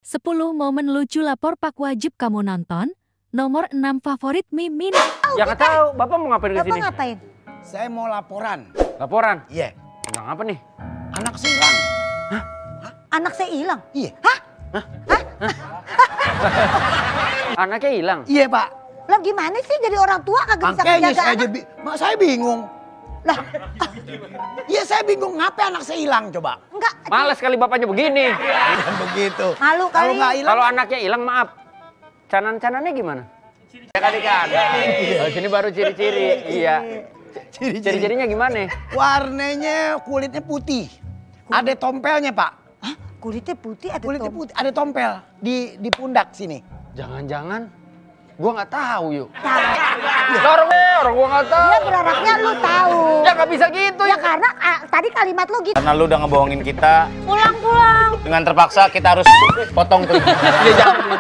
10 momen lucu lapor Pak wajib kamu nonton. Nomor 6 favorit Mimin. Ya nggak tahu, Bapak mau ngapain ke sini? Bapak ngapain? Saya mau laporan. Laporan? Iya. Tentang apa nih? Anak saya hilang. Hah? Anak saya hilang? Iya. Hah? Anaknya hilang? Iya, Pak. Lah gimana sih jadi orang tua kagak bisa Makanya menjaga saya anak? saya bingung. Lah, Iya, saya bingung ngapa anak saya hilang coba. enggak. Males kali bapaknya begini. Bukan begitu. Malu Kalau kali. nggak hilang, Kalau anaknya hilang maaf. Canan-canannya gimana? Ya kali kan. Oh, sini baru ciri-ciri. Iya. Ciri-cirinya gimana? warnanya kulitnya putih. Ada tompelnya, Pak. Hah? Kulitnya putih ada Kulitnya tom. putih, ada tompel di pundak sini. Jangan-jangan gua nggak tahu yuk. Nah, Orang gua nggak tahu. dia berharapnya lu tahu. Ya nggak bisa gitu Ya karena tadi kalimat lu gitu. Karena lu udah ngebohongin kita, Pulang-pulang. dengan terpaksa kita harus potong tuh. Iya, jangan.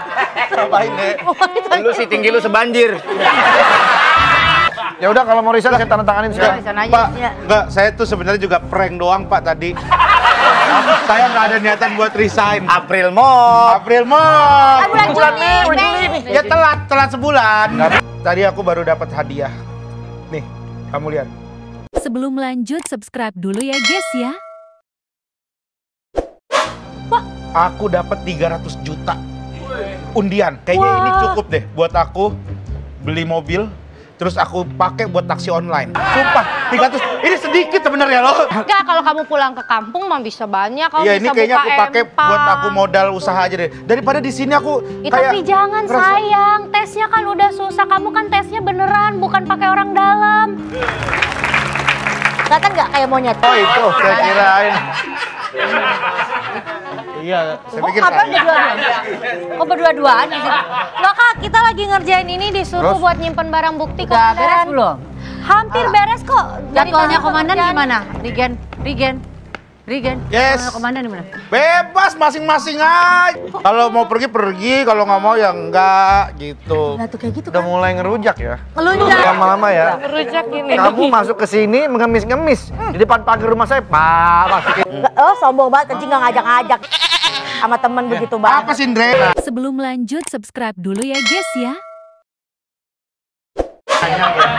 Ngapain, Dek? Lu sih tinggi lu sebanjir. Ya udah kalau mau resign kita tantanganin sekarang. Pak, enggak, saya tuh sebenarnya juga prank doang, Pak, tadi. Saya nggak ada niatan buat resign. April Mop. April Mop. Bulan Juni. Ya telat sebulan. Tadi aku baru dapat hadiah. Nih, kamu lihat. Sebelum lanjut subscribe dulu ya guys ya. Aku dapat 300 juta undian. Kayaknya ini cukup deh buat aku beli mobil. Terus aku pakai buat taksi online. Sumpah, 300. Ini sedikit sebenarnya loh. Enggak, kalau kamu pulang ke kampung mah bisa banyak. Kamu Iya, bisa ini kayaknya aku buka pakai empang. buat aku modal usaha aja deh. Daripada di sini aku Tapi jangan sayang, tesnya kan udah susah. Kamu kan tesnya beneran, bukan pakai orang dalam. Kelihatan nggak kayak monyet? Oh itu, saya kirain. Iya, saya pikir Kapan saya. berdua-duaan? Kok berdua-duaan di situ? Nggak, Kak, kita lagi ngerjain ini disuruh buat nyimpen barang bukti. Udah beres belum? Hampir beres kok. Jadwalnya komandan gimana? Rigen. Yes. Komandan gimana? Bebas masing-masing aja. Kalau mau pergi, kalau nggak mau ya enggak gitu. Nah tuh kayak gitu Udah kan. mulai ngerujak ya. Ngelunjak. Lama-lama ya. Rujak gini. Kamu masuk ke sini mengemis-ngemis di depan pagar rumah saya, Pak. Masukin. Oh sombong banget, kencing nggak ngajak-ngajak. Sama temen begitu banget. Apa sih, Indre? Sebelum lanjut subscribe dulu ya guys ya.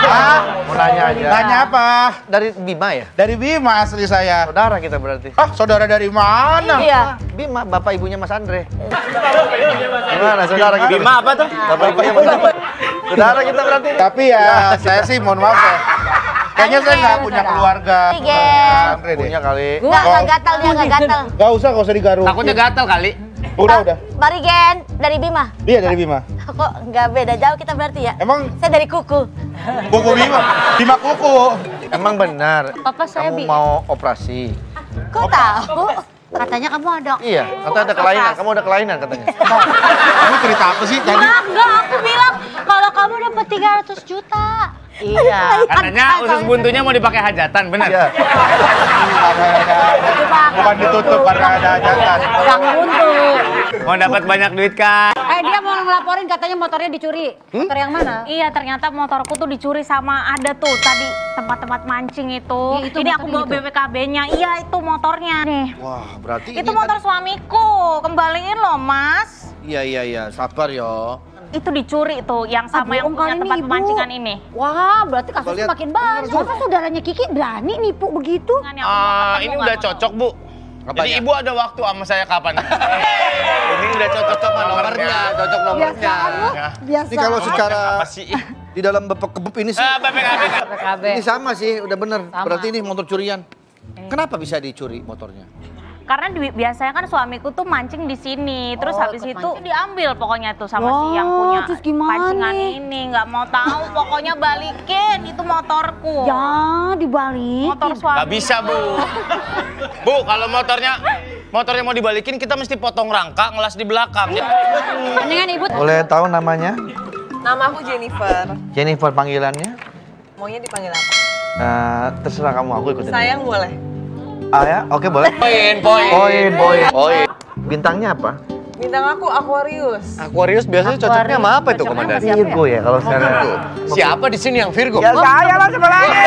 Hah? Mau nanya aja. Tanya apa? Dari Bima ya? Dari Bima asli saya. Saudara kita berarti. Ah, saudara dari mana? Iya. Bima, bapak ibunya Mas Andre. Gimana saudara kita? Bima apa tuh? Bapak ibunya Mas Andre. Saudara kita berarti. Tapi ya, saya sih mohon maaf ya. Kayaknya saya nggak punya keluarga. Rigen. Andre deh. Punya kali. Nggak gatal dia, nggak gatal. Gak usah digaruk. Takutnya gatal kali. Udah. Mari Gen, dari Bima. Iya, dari Bima. Kok nggak beda jauh kita berarti ya? Emang Saya dari Kuku. kuku Bima? Bima kuku. Emang benar. Papa saya Kamu mau operasi? Kok tahu? Katanya kamu ada. Iya, katanya ada kelainan. Kamu ada kelainan katanya. Kamu cerita apa sih tadi? Enggak, aku bilang kalau kamu dapat 300 juta. Iya. Katanya usus buntunya mau dipakai hajatan, benar? Iya. Bukan ditutup karena ada hajatan. Yang buntu. Mau dapat banyak duit kan? Dia mau ngelaporin katanya motornya dicuri. Motor yang mana? Iya, ternyata motorku tuh dicuri sama ada tuh tadi tempat-tempat mancing itu. Itu Ini aku bawa motornya itu? BPKB-nya. Iya, itu motornya nih. Wah, berarti Itu motor suamiku. Kembaliin loh, Mas. Iya, sabar yo. Itu dicuri tuh yang sama yang bohong punya kali tempat ini, Ibu. pemancingan ini. Wah, berarti kasusnya Lihat. makin banyak. Masa saudaranya Kiki berani nipu begitu? Yang aku mau ketemu, Ini nggak udah mau. cocok, Bu. Jadi Ibu ada waktu sama saya kapan? Ini udah cocok sama nomornya, cocok nomornya. Biasa. Ini kalau secara Apa sih? di dalam bebek ini sih, BPKB. PKB. ini sama sih, udah bener. Sama. Berarti ini motor curian. Kenapa bisa dicuri motornya? Karena biasanya kan suamiku tuh mancing di sini, terus Oh, habis ikut itu mancing. diambil pokoknya tuh sama si Wah, yang punya terus gimana pancingan nih? ini, nggak mau tahu, pokoknya balikin itu motorku. Ya, dibalik. Motor suami. Gak bisa, Bu. Bu, kalau motornya mau dibalikin, kita mesti potong rangka, ngelas di belakang. Ya. Mendingan Ibu Boleh tahu namanya? Nama aku Jennifer. Jennifer panggilannya? Maunya dipanggil apa? Terserah kamu, aku ikutin. Sayang boleh. Ah ya, oke boleh. Poin. Bintangnya apa? Bintang aku Aquarius. Aquarius biasanya cocoknya sama apa itu, Komandan? Virgo ya kalau sekarang. Siapa di sini yang Virgo? Ya saya lah sebenarnya.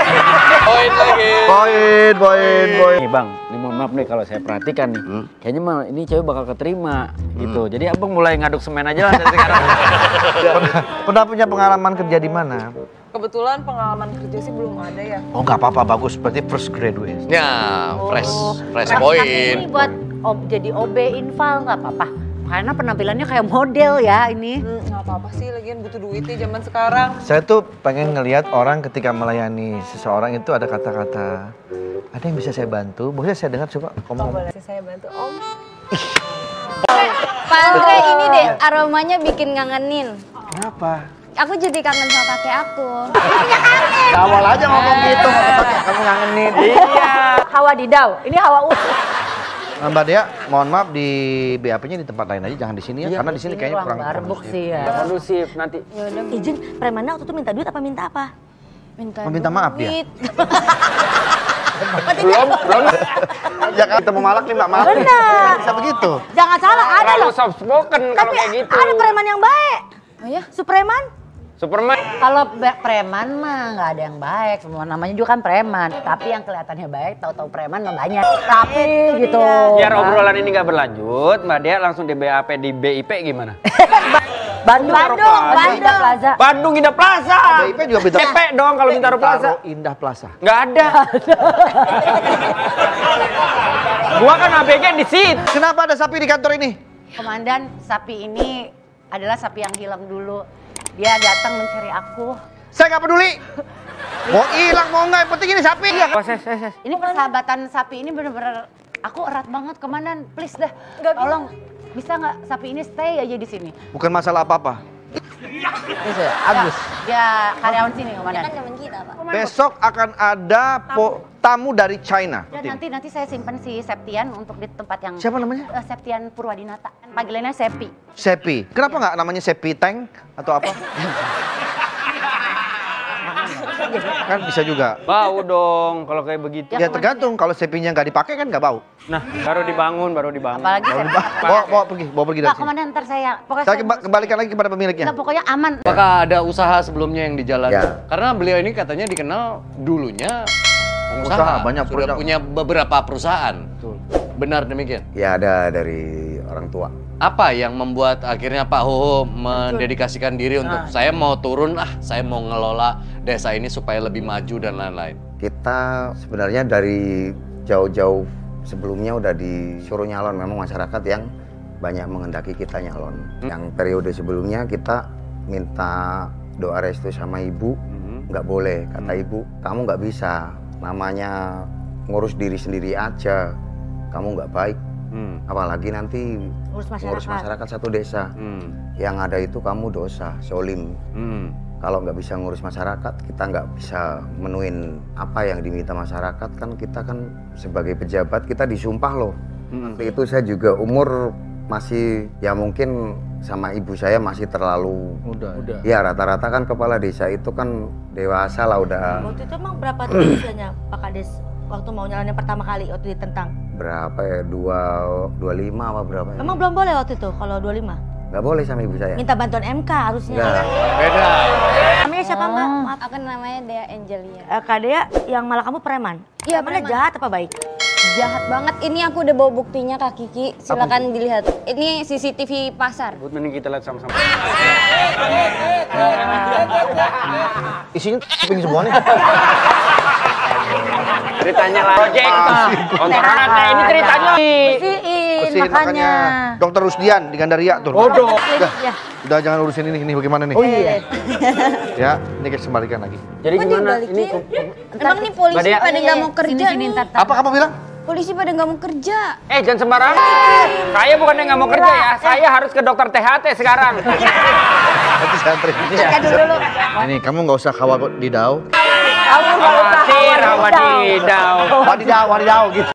Poin lagi. Poin. Nih Bang, 5 maaf nih kalau saya perhatikan nih, kayaknya mah ini cewek bakal keterima gitu. Jadi abang mulai ngaduk semen aja lah dari sekarang. Pernah punya pengalaman kerja di mana? Kebetulan pengalaman kerja sih belum ada ya. Oh nggak apa-apa, bagus. Berarti first graduate. Ya, fresh Tapi point. ini buat jadi OB infal nggak apa-apa. Karena penampilannya kayak model ya ini. Nggak apa-apa sih, lagian butuh duitnya zaman sekarang. Saya tuh pengen ngelihat orang ketika melayani seseorang itu ada kata-kata, ada yang bisa saya bantu? Boleh saya dengar coba ngomong. Boleh sih saya bantu Om. Pak Andre, ini deh aromanya bikin ngangenin. Kenapa? Aku jadi kangen sama kakek aku. Awal aja ngomong gitu, kamu ngangenin. Iya. Hawa didau, ini hawa Mbak Dea, mohon maaf di BAP-nya di tempat lain aja, jangan di sini ya, karena di sini kayaknya kurang barbuk sih ya. Kondusif nanti. Izin, premannya waktu itu minta duit apa minta apa? Meminta maaf dia. Belum. Ya kan kita mau malak nih Mbak, maaf nih. Benar. Bisa begitu. Jangan salah, ada Terlalu loh. soft spoken kalau kayak gitu. Ada preman yang baik. Oh ya? Supreman? Superman. Kalau preman mah nggak ada yang baik, semua namanya juga kan preman. Tapi yang kelihatannya baik, tahu-tahu preman mah banyak. Rapi gitu. Biar obrolan ini nggak berlanjut, Mbak Dea langsung di BAP di BIP gimana? Bandung. Plaza. Bandung Indah Plaza. BIP juga beda. PP dong kalau Bintaro Plaza. Indah Plaza. Nggak ada. Gua kan ABG di situ. Kenapa ada sapi di kantor ini? Komandan, sapi ini adalah sapi yang hilang dulu. Dia datang mencari aku. Saya nggak peduli. Mau hilang mau nggak, yang penting ini sapi. Ini persahabatan sapi ini bener-bener aku erat banget, Komandan. Please dah, tolong bisa nggak sapi ini stay aja di sini? Bukan masalah apa-apa. Bisa, Agus. Dia karyawan sini, Komandan. Kan teman kita, Pak. Besok akan ada tamu dari China. Dan nanti saya simpen si Septian untuk di tempat yang... Siapa namanya? Septian Purwadinata. Panggilannya Sepi. Sepi. Kenapa nggak namanya Sepi Tank atau apa? Kan bisa juga. Bau dong kalau kayak begitu. Ya tergantung, kalau sepinya nggak dipakai kan nggak bau. Nah, baru dibangun. Apalagi saya... Bawa pergi dari Pak, sini. Komandan, ntar saya... Saya kembalikan lagi kepada pemiliknya. Nggak, pokoknya aman. Apakah ada usaha sebelumnya yang dijalankan? Ya. Karena beliau ini katanya dikenal dulunya pengusaha. Usaha, banyak sudah produk. punya beberapa perusahaan. Benar demikian? Ya ada dari orang tua. Apa yang membuat akhirnya Pak Hoho mendedikasikan diri untuk saya mau turun saya mau ngelola desa ini supaya lebih maju dan lain-lain? Kita sebenarnya dari jauh-jauh sebelumnya udah disuruh nyalon, memang masyarakat yang banyak menghendaki kita nyalon. Yang periode sebelumnya kita minta doa restu sama ibu, nggak boleh, kata ibu, kamu nggak bisa, namanya ngurus diri sendiri aja, kamu nggak baik. Apalagi nanti ngurus masyarakat satu desa. Yang ada itu kamu dosa, zolim. Kalau nggak bisa ngurus masyarakat, kita nggak bisa menuin apa yang diminta masyarakat. Kan kita kan sebagai pejabat kita disumpah loh. Waktu itu saya juga umur masih ya mungkin sama ibu saya masih terlalu muda. Ya rata-rata kan kepala desa itu kan dewasa lah udah. Waktu itu emang berapa tuh usianya Pak Kades? Waktu mau nyalonin pertama kali waktu ditentang? Berapa ya? 25 apa berapa ya? Emang belum boleh waktu itu kalau 25? Nggak boleh sama ibu saya. Minta bantuan MK harusnya. Nggak. Beda. Namanya siapa Mbak? Maaf. Aku namanya Dea Angelia. Kak Dea yang malah kamu preman? Iya, Premannya preman. jahat apa baik? Jahat banget. Ini aku udah bawa buktinya Kak Kiki. Silakan dilihat. Ini CCTV pasar. Mending kita lihat sama-sama. Isinya kuping semua nih. Ceritanya lah. Project. Kontraknya ini ceritanya. Bersihin makanya. Dokter Rusdian di Gandaria tuh. Bodoh. Udah jangan urusin ini bagaimana nih? Oh iya. Ya, ini kita kembalikan lagi. Jadi gimana? Ini Emang nih polisi Mbak Dea. pada nggak mau kerja nih. Apa kamu bilang? Polisi pada nggak mau kerja. jangan sembarangan. Saya bukannya nggak mau kerja ya. Saya harus ke dokter THT sekarang. Nanti saya anterin. Dulu. Ini kamu nggak usah khawatir didau. Khawatir, wadidaw. Wadidaw gitu.